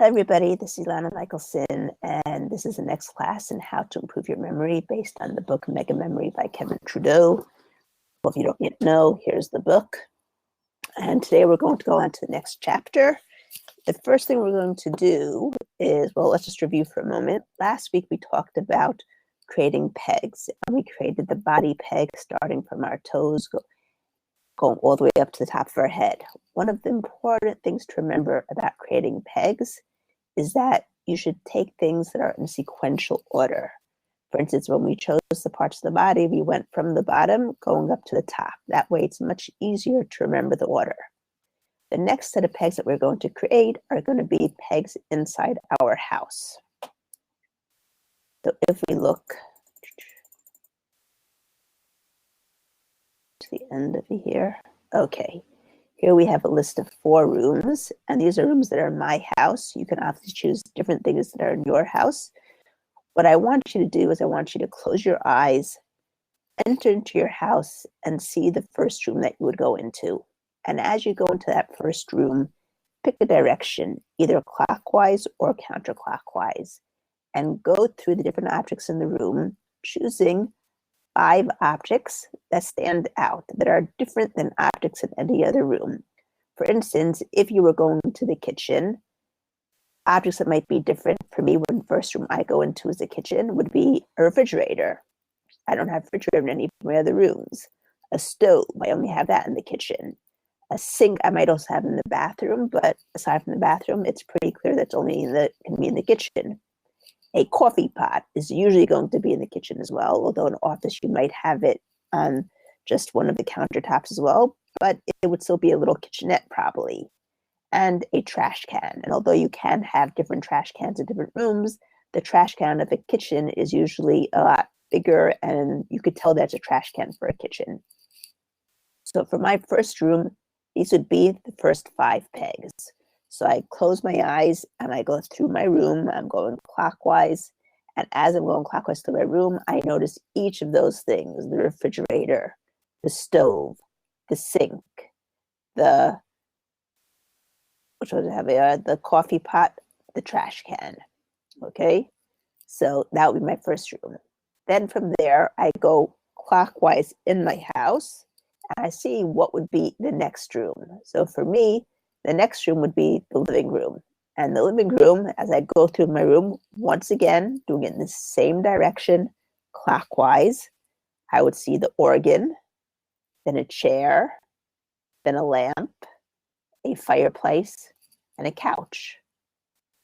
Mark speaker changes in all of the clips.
Speaker 1: Hello everybody, this is Ilana Michelson, and this is the next class in how to improve your memory based on the book Mega Memory by Kevin Trudeau. Well, if you don't yet know, here's the book. And today we're going to go on to the next chapter. The first thing we're going to do is, well, let's just review for a moment. Last week we talked about creating pegs, and we created the body peg starting from our toes, going all the way up to the top of our head. One of the important things to remember about creating pegs is that you should take things that are in sequential order. For instance, when we chose the parts of the body, we went from the bottom going up to the top. That way it's much easier to remember the order. The next set of pegs that we're going to create are going to be pegs inside our house. So if we look to the end of here, okay. Here we have a list of 4 rooms, and these are rooms that are in my house. You can obviously choose different things that are in your house. What I want you to do is I want you to close your eyes, enter into your house, and see the first room that you would go into. And as you go into that first room, pick a direction, either clockwise or counterclockwise, and go through the different objects in the room, choosing 5 objects that stand out, that are different than objects in any other room. For instance, if you were going to the kitchen, objects that might be different for me when the first room I go into is the kitchen would be a refrigerator. I don't have a refrigerator in any of my other rooms. A stove, I only have that in the kitchen. A sink I might also have in the bathroom, but aside from the bathroom, it's pretty clear that's only can be in the kitchen. A coffee pot is usually going to be in the kitchen as well, although in an office you might have it on just one of the countertops as well, but it would still be a little kitchenette probably. And a trash can. And although you can have different trash cans in different rooms, the trash can of a kitchen is usually a lot bigger, and you could tell that's a trash can for a kitchen. So for my first room, these would be the first 5 pegs. So I close my eyes and I go through my room. I'm going clockwise. And as I'm going clockwise through my room, I notice each of those things: the refrigerator, the stove, the sink, the coffee pot, the trash can. Okay, so that would be my first room. Then from there, I go clockwise in my house and I see what would be the next room. So for me, the next room would be the living room. And the living room, as I go through my room, once again, doing it in the same direction, clockwise, I would see the organ, then a chair, then a lamp, a fireplace, and a couch.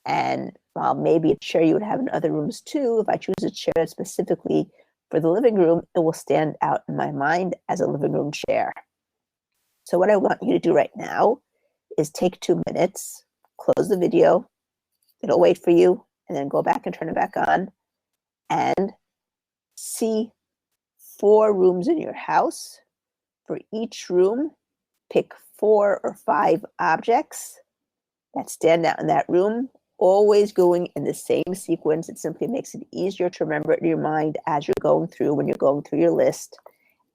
Speaker 1: And while maybe a chair you would have in other rooms too, if I choose a chair specifically for the living room, it will stand out in my mind as a living room chair. So what I want you to do right now is take 2 minutes, close the video, it'll wait for you, and then go back and turn it back on, and see 4 rooms in your house. For each room, pick 4 or 5 objects that stand out in that room, always going in the same sequence. It simply makes it easier to remember it in your mind as you're going through, when you're going through your list.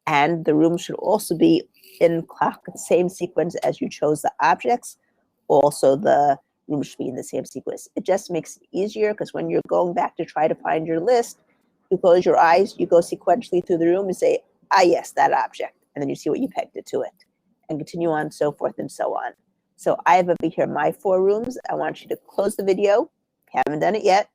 Speaker 1: And the room should also be in the same sequence as you chose the objects. Also, the room should be in the same sequence. It just makes it easier because when you're going back to try to find your list, you close your eyes, you go sequentially through the room and say, ah, yes, that object. And then you see what you pegged it to it. And continue on, so forth and so on. So I have over here my 4 rooms. I want you to close the video, if you haven't done it yet,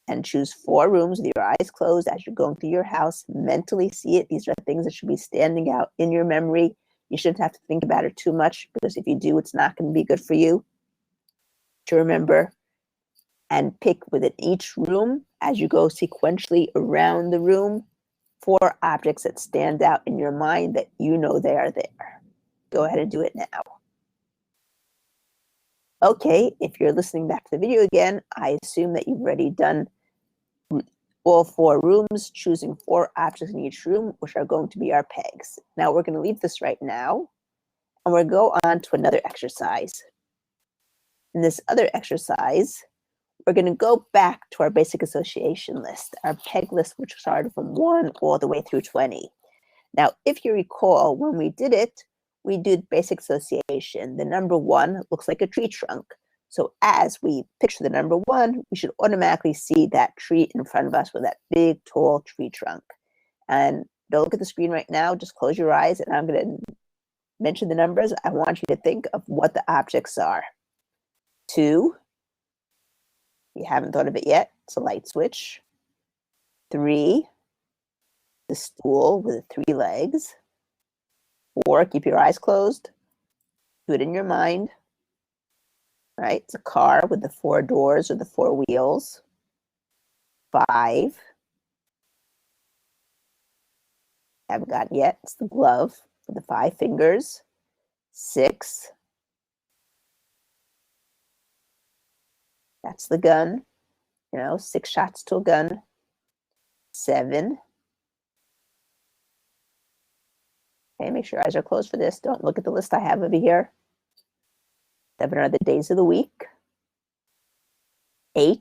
Speaker 1: and choose 4 rooms with your eyes closed as you're going through your house. Mentally see it. These are things that should be standing out in your memory. You shouldn't have to think about it too much, because if you do, it's not going to be good for you to remember. And pick within each room, as you go sequentially around the room, 4 objects that stand out in your mind that you know they are there. Go ahead and do it now. Okay, if you're listening back to the video again, I assume that you've already done all 4 rooms, choosing 4 objects in each room, which are going to be our pegs. Now we're going to leave this right now, and we'll go on to another exercise. In this other exercise, we're going to go back to our basic association list, our peg list, which started from 1 all the way through 20. Now, if you recall, when we did it, we did basic association. The number 1 looks like a tree trunk. So as we picture the number 1, we should automatically see that tree in front of us with that big, tall tree trunk. And don't look at the screen right now. Just close your eyes, and I'm going to mention the numbers. I want you to think of what the objects are. 2, you haven't thought of it yet. It's a light switch. 3, the stool with 3 legs. 4, keep your eyes closed. Do it in your mind. Right? It's a car with the 4 doors or the 4 wheels. 5, haven't gotten yet. It's the glove with the 5 fingers. 6, that's the gun. 6 shots to a gun. 7. Okay, make sure your eyes are closed for this. Don't look at the list I have over here. 7 are the days of the week. 8.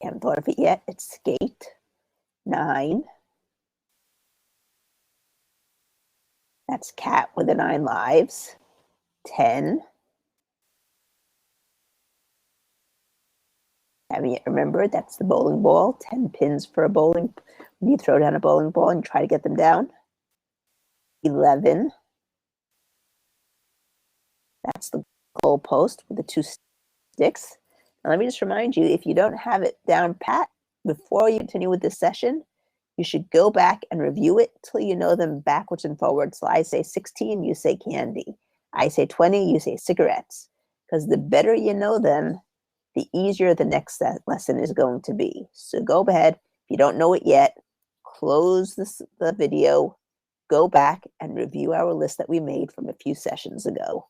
Speaker 1: You haven't thought of it yet. It's skate. 9. That's cat with the 9 lives. 10. Haven't yet remembered, that's the bowling ball. 10 pins for a bowling. When you throw down a bowling ball and try to get them down. 11. That's the goal post with the 2 sticks. Now let me just remind you, if you don't have it down pat, before you continue with this session, you should go back and review it till you know them backwards and forwards. So I say 16, you say candy. I say 20, you say cigarettes. Because the better you know them, the easier the next lesson is going to be. So go ahead. If you don't know it yet, close the video, go back and review our list that we made from a few sessions ago.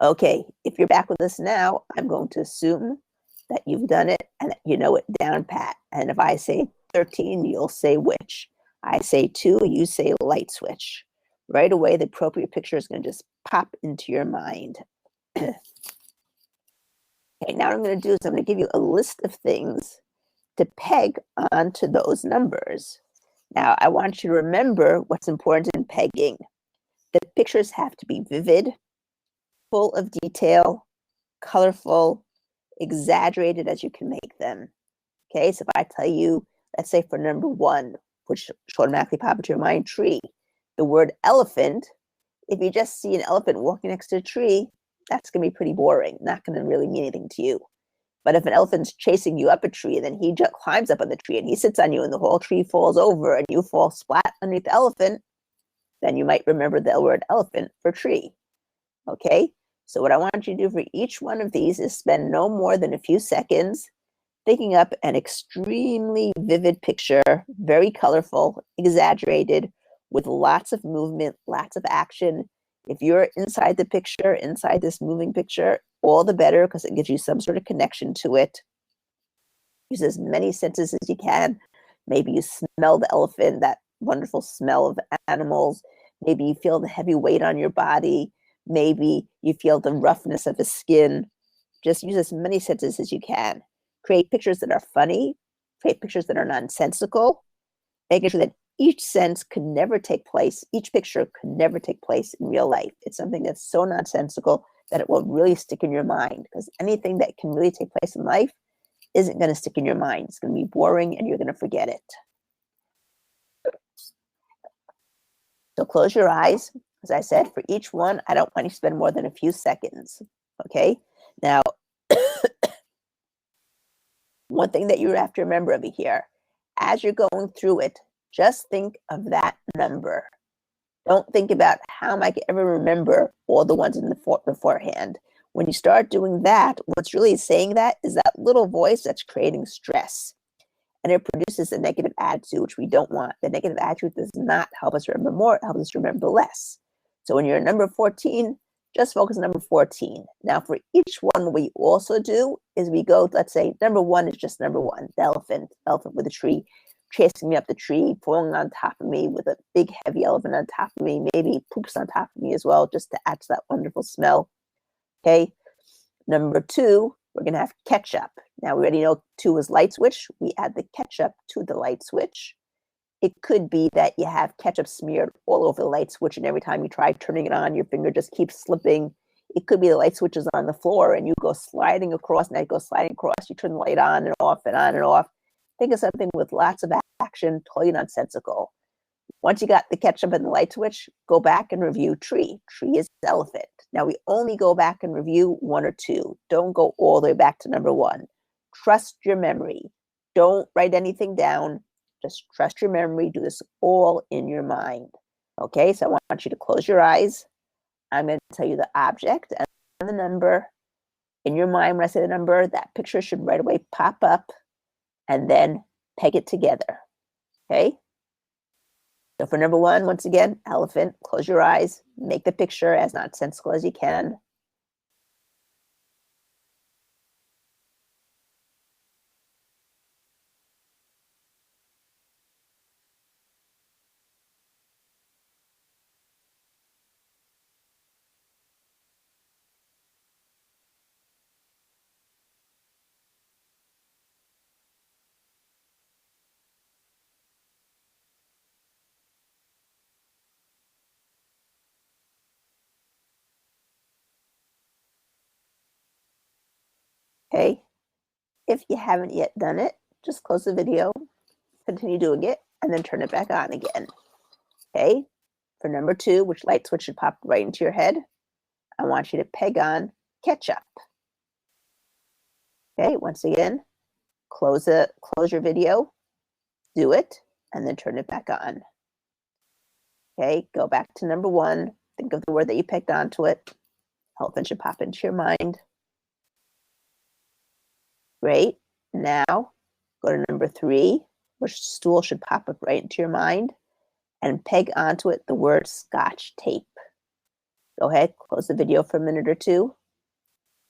Speaker 1: Okay, if you're back with us now, I'm going to assume that you've done it and that you know it down pat. And if I say 13, you'll say which. I say 2, you say light switch. Right away, the appropriate picture is going to just pop into your mind. Okay, now what I'm going to do is I'm going to give you a list of things to peg onto those numbers. Now, I want you to remember what's important in pegging. The pictures have to be vivid, full of detail, colorful, exaggerated as you can make them. Okay, so if I tell you, let's say for number 1, which should automatically pop into your mind, tree, the word elephant, if you just see an elephant walking next to a tree, that's going to be pretty boring, not going to really mean anything to you. But if an elephant's chasing you up a tree, then he climbs up on the tree and he sits on you and the whole tree falls over and you fall splat underneath the elephant, then you might remember the word elephant for tree. Okay, so what I want you to do for each one of these is spend no more than a few seconds thinking up an extremely vivid picture, very colorful, exaggerated, with lots of movement, lots of action. If you're inside the picture, inside this moving picture, all the better, because it gives you some sort of connection to it. Use as many senses as you can. Maybe you smell the elephant, that wonderful smell of animals. Maybe you feel the heavy weight on your body. Maybe you feel the roughness of his skin. Just use as many senses as you can. Create pictures that are funny. Create pictures that are nonsensical. Making sure that each sense could never take place, each picture could never take place in real life. It's something that's so nonsensical that it will really stick in your mind, because anything that can really take place in life isn't going to stick in your mind. It's going to be boring and you're going to forget it. So close your eyes. As I said, for each one, I don't want you to spend more than a few seconds. Okay? Now, one thing that you have to remember over here, as you're going through it, just think of that number. Don't think about how am I ever remember all the ones in the beforehand. When you start doing that, what's really saying that is that little voice that's creating stress. And it produces a negative attitude, which we don't want. The negative attitude does not help us remember more, it helps us remember less. So when you're at number 14, just focus on number 14. Now for each one, what we also do is we go, let's say number 1 is just number 1, the elephant with a tree, chasing me up the tree, falling on top of me with a big heavy elephant on top of me, maybe poops on top of me as well, just to add to that wonderful smell. Okay, number 2, we're going to have ketchup. Now we already know 2 is light switch. We add the ketchup to the light switch. It could be that you have ketchup smeared all over the light switch, and every time you try turning it on, your finger just keeps slipping. It could be the light switch is on the floor and you go sliding across, and it goes sliding across. You turn the light on and off and on and off. Think of something with lots of action, totally nonsensical. Once you got the ketchup and the light switch, go back and review tree. Tree is elephant. Now we only go back and review one or two. Don't go all the way back to number one. Trust your memory. Don't write anything down. Just trust your memory. Do this all in your mind. Okay, so I want you to close your eyes. I'm going to tell you the object and the number. In your mind, when I say the number, that picture should right away pop up, and then peg it together. Okay? So for number one, once again, elephant, close your eyes, make the picture as nonsensical as you can. Okay? If you haven't yet done it, just close the video, continue doing it, and then turn it back on again. Okay? For number two, which light switch should pop right into your head, I want you to peg on ketchup. Okay, once again, close your video, do it, and then turn it back on. Okay, go back to number one, think of the word that you pegged onto it. Elephant should pop into your mind. Great. Now, go to number three, which stool should pop up right into your mind, and peg onto it the word Scotch tape. Go ahead, close the video for a minute or two,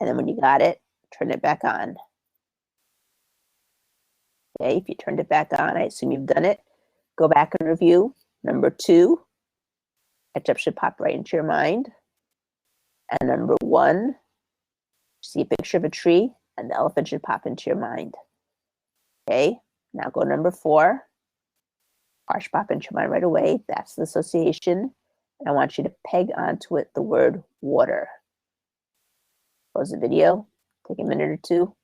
Speaker 1: and then when you got it, turn it back on. Okay, if you turned it back on, I assume you've done it. Go back and review. Number two, ketchup should pop right into your mind. And number one, see a picture of a tree, and the elephant should pop into your mind. Okay, now go number four. R should pop into your mind right away. That's the association. And I want you to peg onto it the word water. Close the video. Take a minute or two.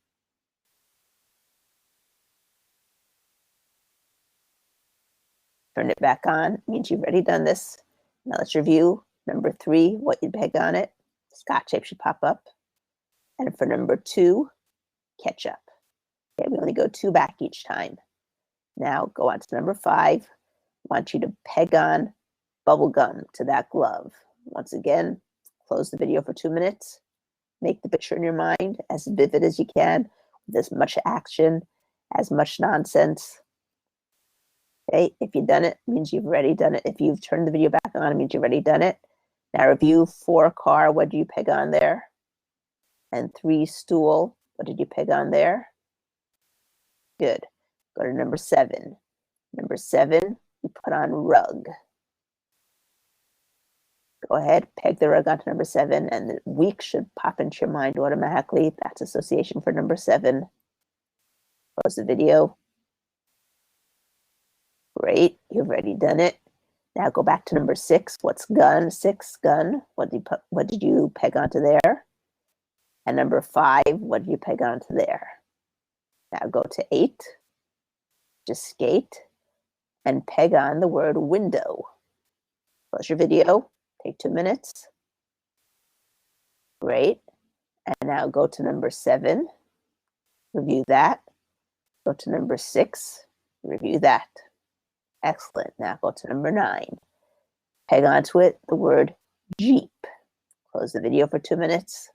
Speaker 1: Turn it back on. It means you've already done this. Now let's review. Number three, what you peg on it. Scotch tape should pop up. And for number two, ketchup. Okay, we only go two back each time. Now go on to number five. I want you to peg on bubble gum to that glove. Once again, close the video for 2 minutes. Make the picture in your mind as vivid as you can, with as much action, as much nonsense. Okay, if you've done it, it means you've already done it. If you've turned the video back on, it means you've already done it. Now review four, car, what do you peg on there? And three, stool, what did you peg on there? Good. Go to number seven. Number seven, you put on rug. Go ahead, peg the rug onto number seven, and the week should pop into your mind automatically. That's association for number seven. Close the video. Great, you've already done it. Now go back to number six. What's gun? Six, gun. What did you peg onto there? And number five, what did you peg onto there? Now go to eight. Just skate and peg on the word window. Close your video. Take 2 minutes. Great. And now go to number seven. Review that. Go to number six. Review that. Excellent. Now go to number nine. Peg onto it the word Jeep. Close the video for 2 minutes.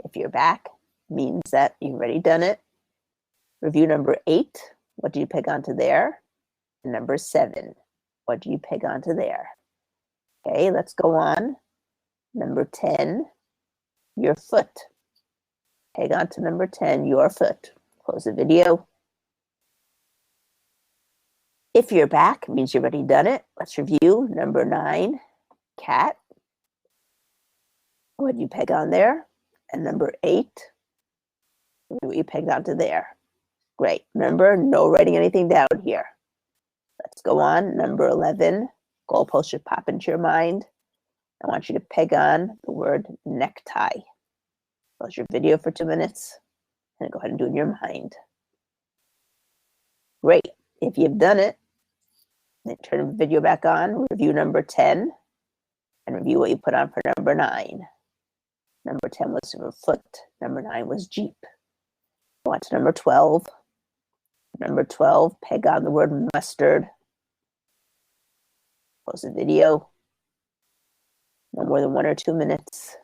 Speaker 1: If you're back, means that you've already done it. Review number eight. What do you peg onto there? And number seven. What do you peg onto there? Okay, let's go on. Number 10, your foot. Peg onto number 10, your foot. Close the video. If you're back, it means you've already done it. Let's review. Number 9, cat. What do you peg on there? And number 8, what you pegged onto there? Great. Remember, no writing anything down here. Let's go on. Number 11. Goalpost should pop into your mind. I want you to peg on the word necktie. Pause your video for 2 minutes and go ahead and do it in your mind. Great. If you've done it, then turn the video back on, review number 10, and review what you put on for number 9. Number 10 was foot. Number 9 was Jeep. Go on to number 12. Number 12, peg on the word mustard. Pause the video. No more than 1 or 2 minutes.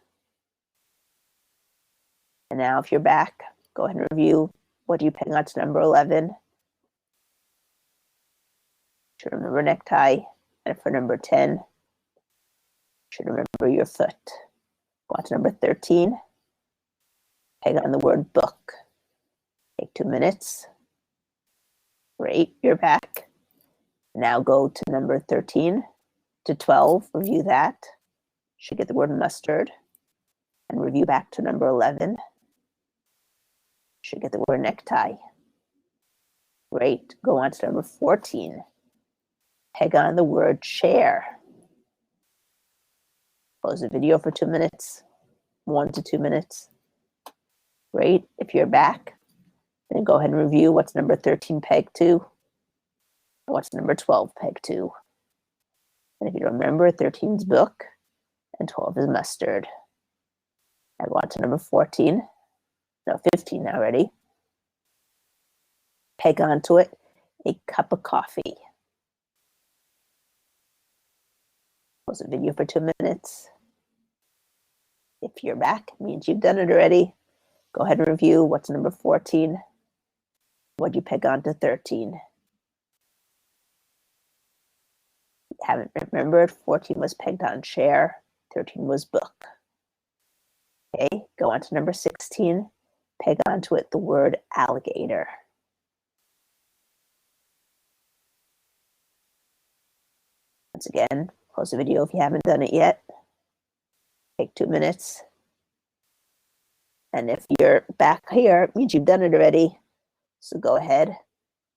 Speaker 1: And now if you're back, go ahead and review what do you peg on to number 11. Should remember necktie. And for number 10, should remember your foot. Go on to number 13. Peg on the word book. Take 2 minutes. Great, you're back. Now go to number 13 to 12. Review that. Should get the word mustard. And review back to number 11. Should get the word necktie. Great. Go on to number 14. Peg on the word chair. Pause the video for 2 minutes, 1 to 2 minutes. Great. If you're back, then go ahead and review what's number 13 peg to, and what's number 12 peg to. And if you don't remember, 13 is book, and 12 is mustard. Now go on to number 14, no, 15 already. Peg onto it a cup of coffee. Pause the video for 2 minutes. If you're back, it means you've done it already. Go ahead and review what's number 14. What'd you peg on to 13? You haven't remembered, 14 was pegged on chair, 13 was book. Okay, go on to number 16. Peg onto it the word alligator. Once again, pause the video if you haven't done it yet. Take 2 minutes. And if you're back here, it means you've done it already. So go ahead,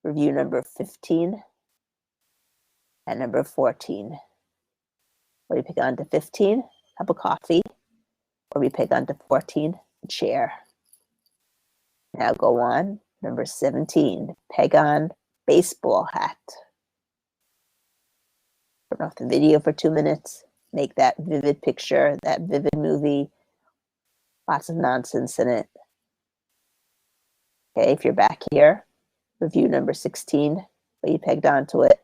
Speaker 1: review number 15 and number 14. What do you pick on to 15? Cup of coffee. Or we pick on to 14? Chair. Now go on, number 17. Peg on baseball hat. Turn off the video for 2 minutes. Make that vivid picture, that vivid movie. Lots of nonsense in it. Okay, if you're back here, review number 16, what you pegged onto it.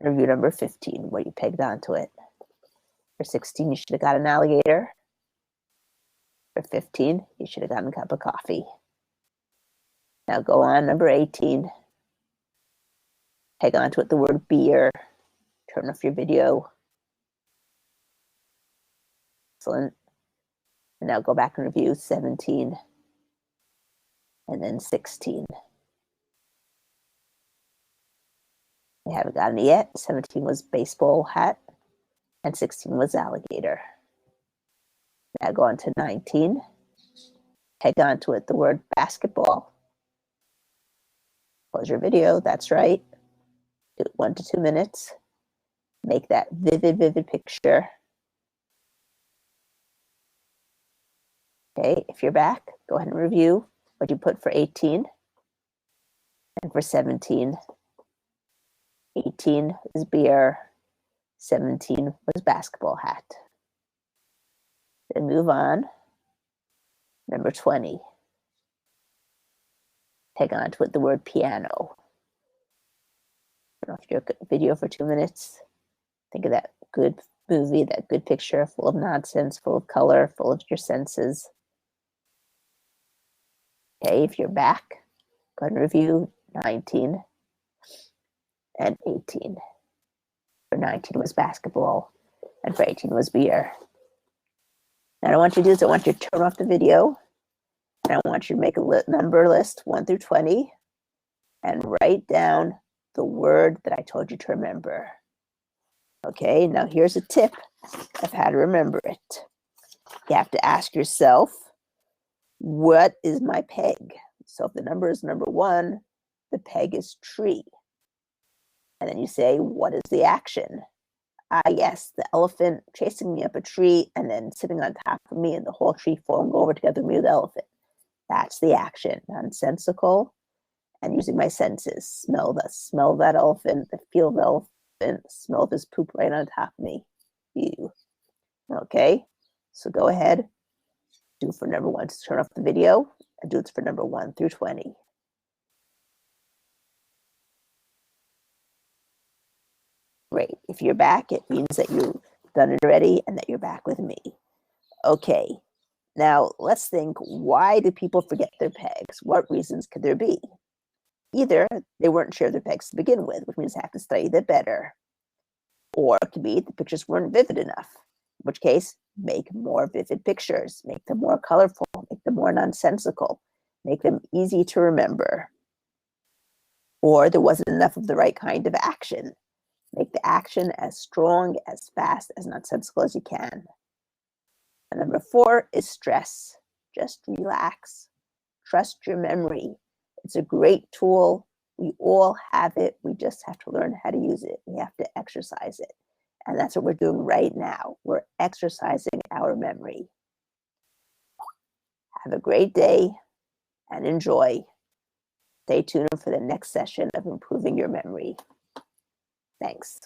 Speaker 1: And review number 15, what you pegged onto it. For 16, you should have got an alligator. For 15, you should have gotten a cup of coffee. Now go on, number 18. Peg onto it the word beer. Turn off your video. Excellent. And now go back and review 17. And then 16. You haven't gotten it yet. 17 was baseball hat. And 16 was alligator. Now go on to 19. Peg onto it the word basketball. Pause your video. That's right. Do it 1 to 2 minutes. Make that vivid, vivid picture. Okay, if you're back, go ahead and review what you put for 18 and for 17. 18 was beer, 17 was basketball hat. Then move on. Number 20. Peg onto it the word piano. Turn off your video for 2 minutes. Think of that good movie, that good picture, full of nonsense, full of color, full of your senses. Okay, if you're back, go ahead and review 19 and 18. For 19 was basketball, and for 18 was beer. Now, what I want you to do is I want you to turn off the video, and I want you to make a number list 1 through 20, and write down the word that I told you to remember. Okay, now here's a tip of how to remember it. You have to ask yourself, what is my peg? So if the number is number 1, the peg is tree. And then you say, what is the action? Yes, the elephant chasing me up a tree and then sitting on top of me and the whole tree falling over together with me with the elephant. That's the action. Nonsensical. And using my senses. Smell of that elephant, the feel of the elephant, smell of his poop right on top of me. Ew. Okay, so go ahead, do for number 1. Just turn off the video and do it for number 1 through 20. Great. If you're back, it means that you've done it already and that you're back with me. Okay, now let's think, why do people forget their pegs? What reasons could there be? Either they weren't sure of their pegs to begin with, which means they have to study that better. Or it could be the pictures weren't vivid enough, in which case, make more vivid pictures, make them more colorful, make them more nonsensical, make them easy to remember. Or there wasn't enough of the right kind of action. Make the action as strong, as fast, as nonsensical as you can. And number 4 is stress. Just relax. Trust your memory. It's a great tool. We all have it. We just have to learn how to use it. We have to exercise it. And that's what we're doing right now. We're exercising our memory. Have a great day and enjoy. Stay tuned for the next session of improving your memory. Thanks.